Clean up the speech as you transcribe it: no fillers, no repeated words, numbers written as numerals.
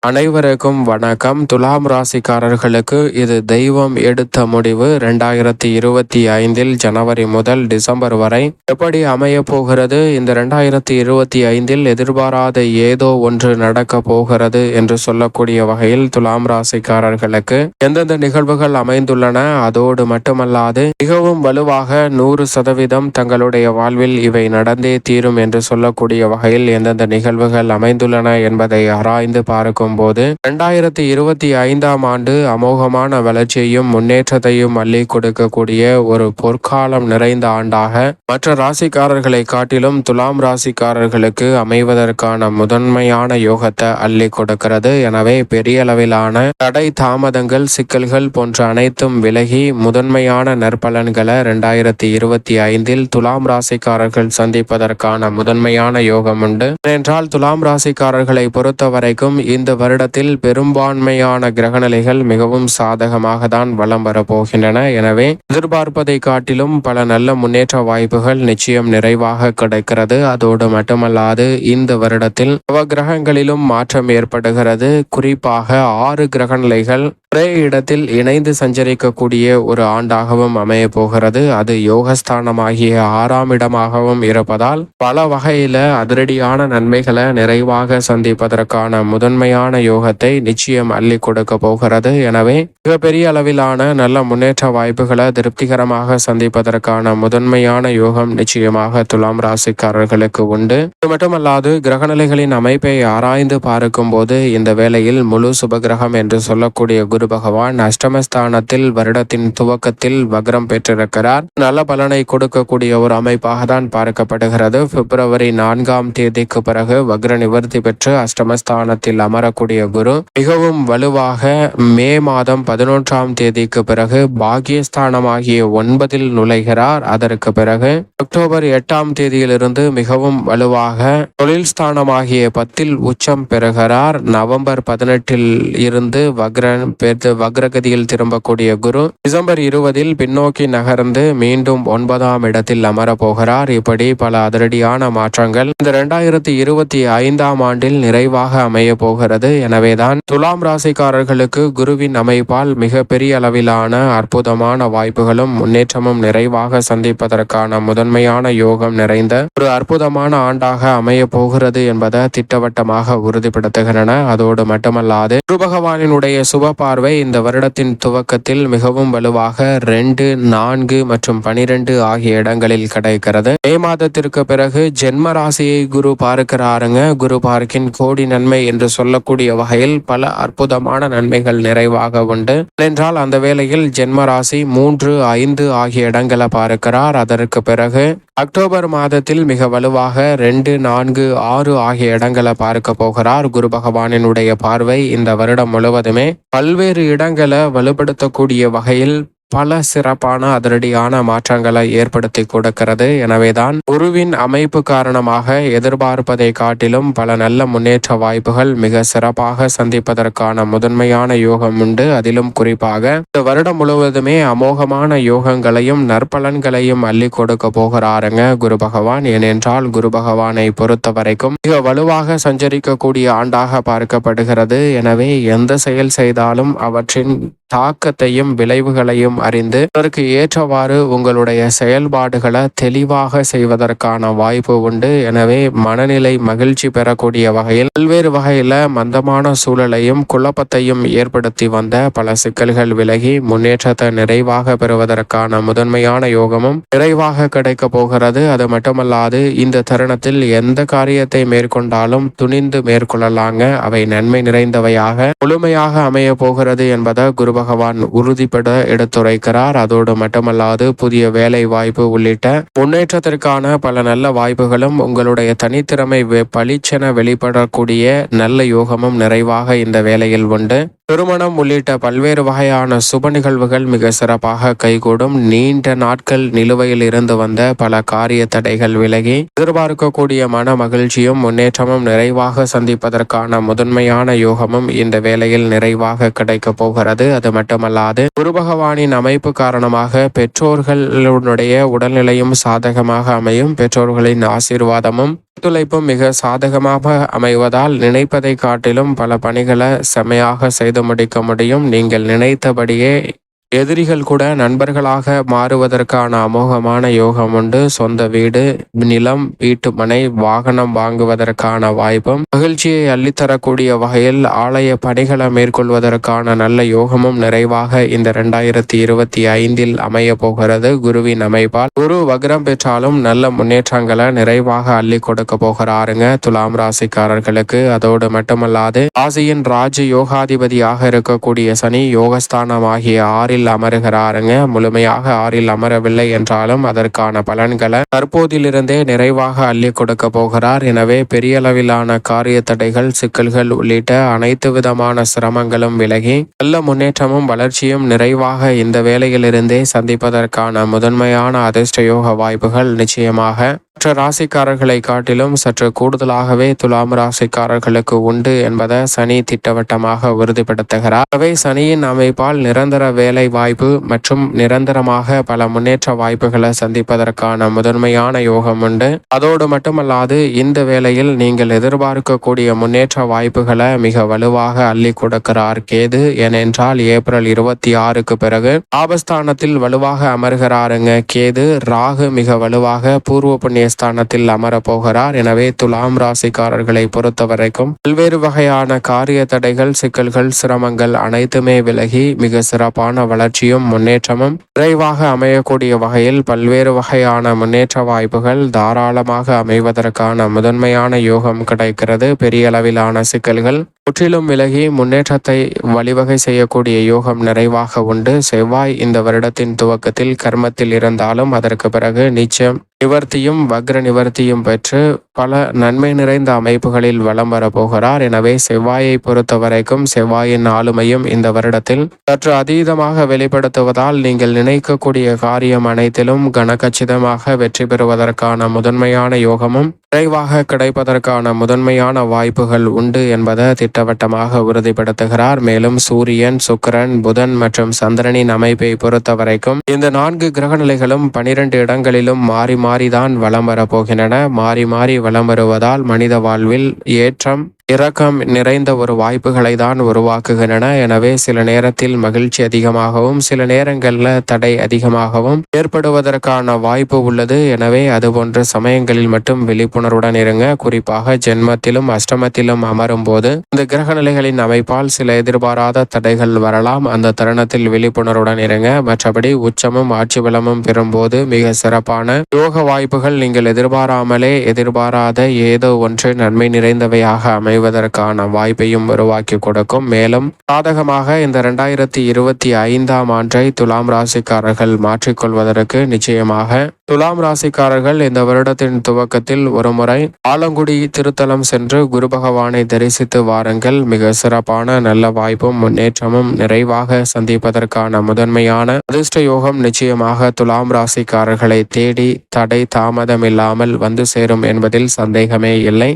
அனைவருக்கும் வணக்கம். துலாம் ராசிக்காரர்களுக்கு இது தெய்வம் எடுத்த முடிவு. 2025 ஜனவரி முதல் டிசம்பர் வரை எப்படி அமைய போகிறது, இந்த 2025 எதிர்பாராத ஏதோ ஒன்று நடக்க போகிறது என்று சொல்லக்கூடிய வகையில் துலாம் ராசிக்காரர்களுக்கு எந்தெந்த நிகழ்வுகள் அமைந்துள்ளன, அதோடு மட்டுமல்லாது மிகவும் வலுவாக 100% தங்களுடைய வாழ்வில் இவை நடந்தே தீரும் என்று சொல்லக்கூடிய வகையில் எந்தெந்த நிகழ்வுகள் அமைந்துள்ளன என்பதை ஆராய்ந்து பார்க்கும் போது 2025 ஆண்டு அமோகமான வளர்ச்சியையும் முன்னேற்றத்தையும் அள்ளி கொடுக்கக்கூடிய ஒரு பொற்காலம் நிறைந்த ஆண்டாக மற்ற ராசிக்காரர்களை காட்டிலும் துலாம் ராசிக்காரர்களுக்கு அமைவதற்கான முதன்மையான யோகத்தை அள்ளி கொடுக்கிறது. எனவே பெரிய அளவிலான தடை தாமதங்கள் சிக்கல்கள் போன்ற அனைத்தும் விலகி முதன்மையான நற்பலன்களை 2025 துலாம் ராசிக்காரர்கள் சந்திப்பதற்கான முதன்மையான யோகம் உண்டு. ஏனென்றால் துலாம் ராசிக்காரர்களை பொறுத்த வரைக்கும் இந்த வருடத்தில் பெரும்பான்மையான கிரகநிலைகள் மிகவும் சாதகமாக தான் வலம் வரப்போகின்றன. எனவே எதிர்பார்ப்பதை காட்டிலும் பல நல்ல முன்னேற்ற வாய்ப்புகள் நிச்சயம் நிறைவாக கிடைக்கிறது. அதோடு மட்டுமல்லாது இந்த வருடத்தில் நவகிரகங்களிலும் மாற்றம் ஏற்படுகிறது. குறிப்பாக 6 கிரகநிலைகள் ஒரே இடத்தில் இணைந்து சஞ்சரிக்கக்கூடிய ஒரு ஆண்டாகவும் அமைய போகிறது. அது யோகஸ்தானமாகிய 6ஆம் இடமாகவும் இருப்பதால் பல வகையில அதிரடியான நன்மைகளை நிறைவாக சந்திப்பதற்கான முதன்மையான யோகத்தை நிச்சயம் அள்ளி கொடுக்க போகிறது. எனவே மிகப்பெரிய அளவிலான நல்ல முன்னேற்ற வாய்ப்புகளை திருப்திகரமாக சந்திப்பதற்கான முதன்மையான யோகம் நிச்சயமாக துலாம் ராசிக்காரர்களுக்கு உண்டு. இது மட்டுமல்லாது கிரகநிலைகளின் அமைப்பை ஆராய்ந்து பார்க்கும் போது இந்த வேளையில் முழு சுபகிரகம் என்று சொல்லக்கூடிய குரு பகவான் அஷ்டமஸ்தானத்தில் வருடத்தின் துவக்கத்தில் வக்ரம் பெற்றிருக்கிறார். நல்ல பலனை கொடுக்கக்கூடிய ஒரு அமைப்பாக தான் பார்க்கப்படுகிறது. பிப்ரவரி 4ஆம் தேதிக்கு பிறகு வக்ர நிவர்த்தி பெற்று அஷ்டமஸ்தானத்தில் அமரக்கூடிய குரு மிகவும் வலுவாக மே மாதம் 11ஆம் தேதிக்கு பிறகு பாகியஸ்தானமாகிய 9இல் நுழைகிறார். அதற்கு பிறகு அக்டோபர் 8ஆம் தேதியிலிருந்து மிகவும் வலுவாக தொழில் ஸ்தானமாகிய 10இல் உச்சம் பெறுகிறார். நவம்பர் 18இல் இருந்து வக்ரகதியில் திரும்பக்கூடிய குரு டிசம்பர் 20இல் பின்னோக்கி நகர்ந்து மீண்டும் 9ஆம் இடத்தில் அமரப்போகிறார். இப்படி பல அதிரடியான மாற்றங்கள் இந்த 2025 ஆண்டில் நிறைவாக அமைய போகிறது. எனவேதான் துலாம் ராசிக்காரர்களுக்கு குருவின் அமைப்பால் மிக பெரிய அளவிலான அற்புதமான வாய்ப்புகளும் முன்னேற்றமும் நிறைவாக சந்திப்பதற்கான முதன்மையான யோகம் நிறைந்த ஒரு அற்புதமான ஆண்டாக அமைய போகிறது என்பதை திட்டவட்டமாக உறுதிப்படுத்துகின்றன. அதோடு மட்டுமல்லாது குரு பகவானினுடைய சுப பார்வை இந்த வருடத்தின் துவக்கத்தில் மிகவும் வலுவாக 2, 4 மற்றும் 12 ஆகிய இடங்களில் கிடைக்கிறது. மே மாதத்திற்கு பிறகு ஜென்ம ராசியை குரு பார்க்கிறாருங்க. குரு பார்க்கின் கோடி நன்மை என்று சொல்லக்கூடிய வகையில் பல அற்புதமான நன்மைகள் நிறைவாக உண்டு. என்றால் அந்த வேளையில் ஜென்ம ராசி 3, 5 ஆகிய இடங்களை பார்க்கிறார். அதற்கு பிறகு அக்டோபர் மாதத்தில் மிக வலுவாக 2, 4, 6 ஆகிய இடங்களை பார்க்க போகிறார். குரு பகவானினுடைய பார்வை இந்த வருடம் முழுவதுமே பல்வேறு இடங்களை வலுப்படுத்தக்கூடிய வகையில் பல சிறப்பான அதிரடியான மாற்றங்களை ஏற்படுத்தி கொடுக்கிறது. எனவேதான் குருவின் அமைப்பு காரணமாக எதிர்பார்ப்பதை காட்டிலும் பல நல்ல முன்னேற்ற வாய்ப்புகள் மிக சிறப்பாக சந்திப்பதற்கான முதன்மையான யோகம் உண்டு. அதிலும் குறிப்பாக இந்த வருடம் முழுவதுமே அமோகமான யோகங்களையும் நற்பலன்களையும் அள்ளி கொடுக்க போகிறாருங்க குரு பகவான். ஏனென்றால் குரு பகவானை பொறுத்த வரைக்கும் மிக வலுவாக சஞ்சரிக்கக்கூடிய ஆண்டாக பார்க்கப்படுகிறது. எனவே எந்த செயல் செய்தாலும் அவற்றின் தாக்கத்தையும் விளைவுகளையும் அறிந்து அதற்கு ஏற்றவாறு உங்களுடைய செயல்பாடுகளை தெளிவாக செய்வதற்கான வாய்ப்பு உண்டு. எனவே மனநிலை மகிழ்ச்சி பெறக்கூடிய வகையில் பல்வேறு வகையில மந்தமான சூழலையும் குழப்பத்தையும் ஏற்படுத்தி வந்த பல சிக்கல்கள் விலகி முன்னேற்றத்தை நிறைவாக பெறுவதற்கான முதன்மையான யோகமும் நிறைவாக கிடைக்க போகிறது. அது மட்டுமல்லாது இந்த தருணத்தில் எந்த காரியத்தை மேற்கொண்டாலும் துணிந்து மேற்கொள்ளலாங்க. அவை நன்மை நிறைந்தவையாக முழுமையாக அமைய போகிறது என்பதை குரு பகவான் உறுதிப்பட எடுத்துரைக்கிறார். அதோடு மட்டுமல்லாது புதிய வேலை வாய்ப்பு உள்ளிட்ட முன்னேற்றத்திற்கான பல நல்ல வாய்ப்புகளும் உங்களுடைய தனித்திறமை பளிச்சென வெளிப்படக்கூடிய நல்ல யோகமும் நிறைவாக இந்த வேளையில் உண்டு. திருமணம் உள்ளிட்ட பல்வேறு வகையான சுப நிகழ்வுகள் மிக சிறப்பாக கைகூடும். நீண்ட நாட்கள் நிலுவையில் இருந்து வந்த பல காரிய தடைகள் விலகி எதிர்பார்க்கக்கூடிய மன மகிழ்ச்சியும் முன்னேற்றமும் நிறைவாக சந்திப்பதற்கான முதன்மையான யோகமும் இந்த வேளையில் நிறைவாக கிடைக்க போகிறது. அது மட்டுமல்லாது குரு பகவானின் அமைப்பு காரணமாக பெற்றோர்களுடைய உடல்நிலையும் சாதகமாக அமையும். பெற்றோர்களின் ஆசீர்வாதமும் ஒத்துழைப்பும் மிக சாதகமாக அமைவதால் நினைப்பதை காட்டிலும் பல பணிகளை செமையாக செய்து முடிக்க முடியும். நீங்கள் நினைத்தபடியே எதிரிகள் கூட நண்பர்களாக மாறுவதற்கான அமோகமான யோகம் உண்டு. சொந்த வீடு, நிலம், வீட்டு மனை, வாகனம் வாங்குவதற்கான வாய்ப்பும் மகிழ்ச்சியை அள்ளித்தரக்கூடிய வகையில் ஆலய பணிகளை மேற்கொள்வதற்கான நல்ல யோகமும் நிறைவாக இந்த 2025 அமைய போகிறது. குருவின் அமைப்பால் குரு வக்ரம் பெற்றாலும் நல்ல முன்னேற்றங்களை நிறைவாக அள்ளி கொடுக்க போகிறாருங்க துலாம் ராசிக்காரர்களுக்கு. அதோடு மட்டுமல்லாது ராசியின் ராஜ யோகாதிபதியாக இருக்கக்கூடிய சனி யோகஸ்தானம் ஆகிய 6 அமருகிறாருங்க. முழுமையாக 6 அமரவில்லை என்றாலும் அதற்கான பலன்களை தற்போதிலிருந்தே நிறைவாக அள்ளி கொடுக்க போகிறார். எனவே பெரிய அளவிலான காரிய தடைகள், சிக்கல்கள் உள்ளிட்ட அனைத்து விதமான சிரமங்களும் விலகி நல்ல முன்னேற்றமும் வளர்ச்சியும் நிறைவாக இந்த வேளையிலிருந்தே சந்திப்பதற்கான முதன்மையான அதிர்ஷ்ட யோக வாய்ப்புகள் நிச்சயமாக மற்ற ராசிக்காரர்களை காட்டிலும் சற்று கூடுதலாகவே துலாம் ராசிக்காரர்களுக்கு உண்டு என்பதை சனி திட்டவட்டமாக உறுதிப்படுத்துகிறார். அவை சனியின் அமைப்பால் நிரந்தர வேலை வாய்ப்பு மற்றும் நிரந்தரமாக பல முன்னேற்ற வாய்ப்புகளை சந்திப்பதற்கான முதன்மையான யோகம் உண்டு. அதோடு மட்டுமல்லாது இந்த வேளையில் நீங்கள் எதிர்பார்க்கக்கூடிய முன்னேற்ற வாய்ப்புகளை மிக வலுவாக அள்ளி கொடுக்கிறார் கேது. ஏனென்றால் ஏப்ரல் 26க்கு பிறகு ஆபஸ்தானத்தில் வலுவாக அமர்கிறாருங்க கேது. ராகு மிக வலுவாக பூர்வ புண்ணிய ஸ்தானத்தில் அமர போகிறார். எனவே துலாம் ராசிக்காரர்களை பொறுத்த வரைக்கும் பல்வேறு வகையான காரிய தடைகள், சிக்கல்கள், சிரமங்கள் அனைத்துமே விலகி மிக சிறப்பான வளர்ச்சியும் முன்னேற்றமும் விரைவாக அமையக்கூடிய வகையில் பல்வேறு வகையான முன்னேற்ற வாய்ப்புகள் தாராளமாக அமைவதற்கான முதன்மையான யோகம் கிடைக்கிறது. பெரிய அளவிலான சிக்கல்கள் முற்றிலும் விலகி முன்னேற்றத்தை வழிவகை செய்யக்கூடிய யோகம் நிறைவாக உண்டு. செவ்வாய் இந்த வருடத்தின் துவக்கத்தில் கர்மத்தில் இருந்தாலும் அதற்கு பிறகு நிச்சயம் நிவர்த்தியும் வக்ர நிவர்த்தியும் பெற்று பல நன்மை நிறைந்த அமைப்புகளில் வலம் வரப்போகிறார். எனவே செவ்வாயை பொறுத்த வரைக்கும் செவ்வாயின் ஆளுமையும் இந்த வருடத்தில் சற்று அதீதமாக வெளிப்படுத்துவதால் நீங்கள் நினைக்கக்கூடிய காரியம் அனைத்திலும் கனகச்சிதமாக வெற்றி பெறுவதற்கான முதன்மையான யோகமும் விரைவாக கிடைப்பதற்கான முதன்மையான வாய்ப்புகள் உண்டு என்பதை திட்டவட்டமாக உறுதிப்படுத்துகிறார். மேலும் சூரியன், சுக்கிரன், புதன் மற்றும் சந்திரனின் அமைப்பை பொறுத்த வரைக்கும் இந்த 4 கிரக நிலைகளும் 12 இடங்களிலும் மாறி மாறிதான் வலம் வரப்போகின்றன. மாறி மாறி வலம் வருவதால் மனித வாழ்வில் ஏற்றம் இரக்கம் நிறைந்த ஒரு வாய்ப்புகளை தான் உருவாக்குகின்றன. எனவே சில நேரத்தில் மகிழ்ச்சி அதிகமாகவும் சில நேரங்களில் தடை அதிகமாகவும் ஏற்படுவதற்கான வாய்ப்பு உள்ளது. எனவே அதுபோன்ற சமயங்களில் மட்டும் விழிப்புணர்வுடன் இருங்க. குறிப்பாக ஜென்மத்திலும் அஷ்டமத்திலும் அமரும் போது இந்த கிரக நிலைகளின் அமைப்பால் சில எதிர்பாராத தடைகள் வரலாம். அந்த தருணத்தில் விழிப்புணர்வுடன் இருங்க. மற்றபடி உச்சமும் ஆட்சி பலமும் பெறும்போது மிக சிறப்பான யோக வாய்ப்புகள் நீங்கள் எதிர்பாராத ஏதோ ஒன்று நன்மை நிறைந்தவையாக அமைவதற்கான வாய்ப்பையும் உருவாக்கி கொடுக்கும். மேலும் சாதகமாக இந்த 2025 ஆண்டை துலாம் ராசிக்காரர்கள் மாற்றிக்கொள்வதற்கு நிச்சயமாக துலாம் ராசிக்காரர்கள் இந்த வருடத்தின் துவக்கத்தில் ஒருமுறை ஆலங்குடி திருத்தலம் சென்று குரு பகவானை தரிசித்து வாருங்கள். மிக சிறப்பான நல்ல வாய்ப்பும் முன்னேற்றமும் நிறைவாக சந்திப்பதற்கான முதன்மையான அதிர்ஷ்ட யோகம் நிச்சயமாக துலாம் ராசிக்காரர்களை தேடி தடை தாமதம் இல்லாமல் வந்து சேரும் என்பதில் சந்தேகமே இல்லை.